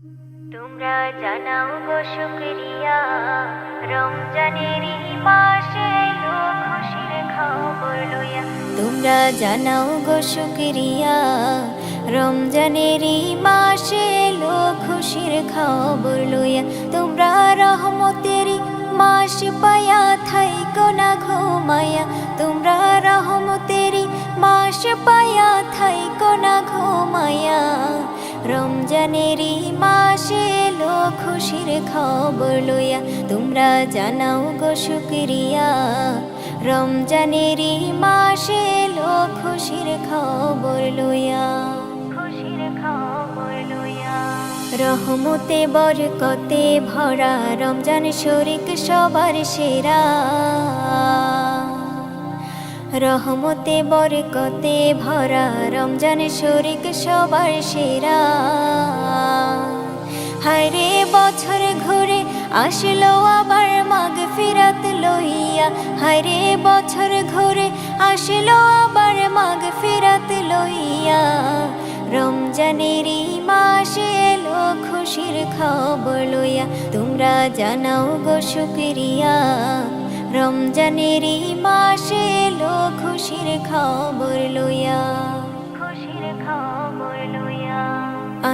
তোমরা জানাও গো শুকরিয়া, রমজানেরই মাসে এলো খুশির খবর লইয়া। তোমরা জানাও গো শুকরিয়া, রমজানেরই মাসে এলো খুশির খবর লইয়া। তোমরা রহমতেরই মাস পায়া থাইকো না ঘুমায়া। তোমরা রহমতেরই মাস পায়া থাইকো না ঘুমায়া। রমজানেরই মাসে এলো খুশির খবর লইয়া। তোমরা জানাও গো শুকরিয়া, রমজানেরই মাসে এলো খুশির খবর লইয়া। খুশির খবর লইয়া। রহমতে বরকতে ভরা রমজান শরীক সবার সেরা। রহমতে বরকতে ভরা রমজান শরীক সবার সেরা। হায়রে বছর ঘুরে আসলো আবার মাগফিরাত লইয়া। হায়রে বছর ঘুরে আসলো আবার মাগফিরাত লইয়া। রমজানেরই মাসে এলো খুশির খবর লইয়া। তোমরা জানাও গো শুকরিয়া, রমজানেরই মাসে এলো খুশির খবর লইয়া। খুশির খবর লইয়া।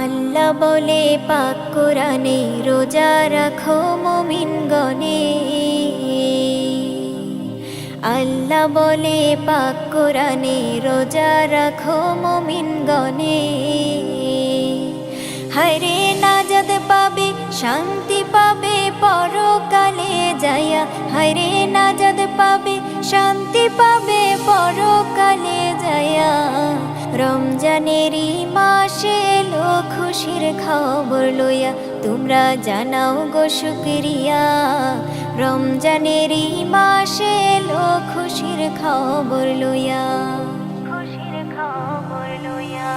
আল্লাহ বলে পাক কোরআনে, রোজা রাখো মুমিনগণে। আল্লাহ বলে পাক কোরআনে, রোজা রাখো মুমিনগণে। হায়রে নাজাত পাবে, শান্তি পাবে পরকালে যায়া। হায়রে নাজাত পাবে, শান্তি পাবে পরকালে যায়া। রমজানেরই মাসে এলো খুশির খবর লইয়া। তোমরা জানাও গো শুকরিয়া, রমজানেরই মাসে এলো খুশির খবর লইয়া। খুশির খবর লইয়া।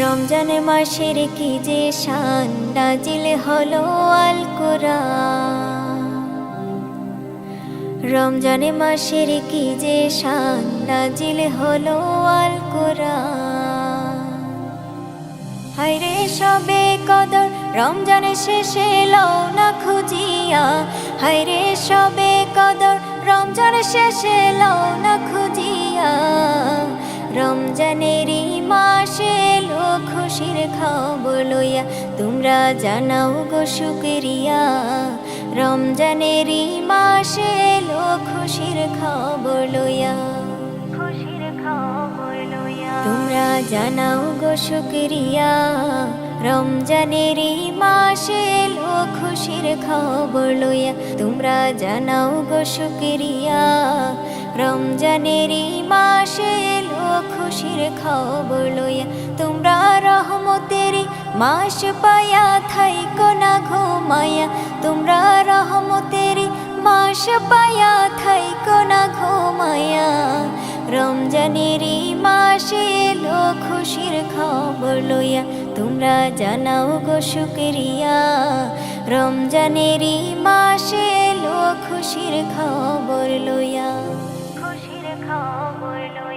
রমজান মাসের কি যে শান, নাজিল হলো আল কোরআন। রমজান মাসের কি যে শান, নাজিল হলো আল কোরআন। হায়রে সবে কদর রমজান শেষে লও না খুঁজিয়া। হায়রে সবে কদর রমজান শেষে লও না খুঁজিয়া। রমজানেরই মাসে এলো খুশির খবর লইয়া। তোমরা জানাও গো শুকরিয়া, রমজানেরই মাসে এলো খুশির খবর লইয়া। খুশির খবর লইয়া। তোমরা জানাও গো শুকরিয়া, রমজানেরই মাসে এলো খুশির খবর লইয়া। তোমরা জানাও গো শুকরিয়া, রমজানেরই মাসে এলো খুশির খবর লইয়া। তোমরা রহমতেরই মাস পায়া থাইকো না ঘুমায়া। তোমরা রহমতেরই মাস পায়া থাইকো না ঘুমায়া। রমজানেরই মাসে এলো খুশির খবর লইয়া। তোমরা জানাও গো শুকরিয়া, রমজানেরই মাসে এলো খুশির খবর লইয়া। খুশির খবর লইয়া।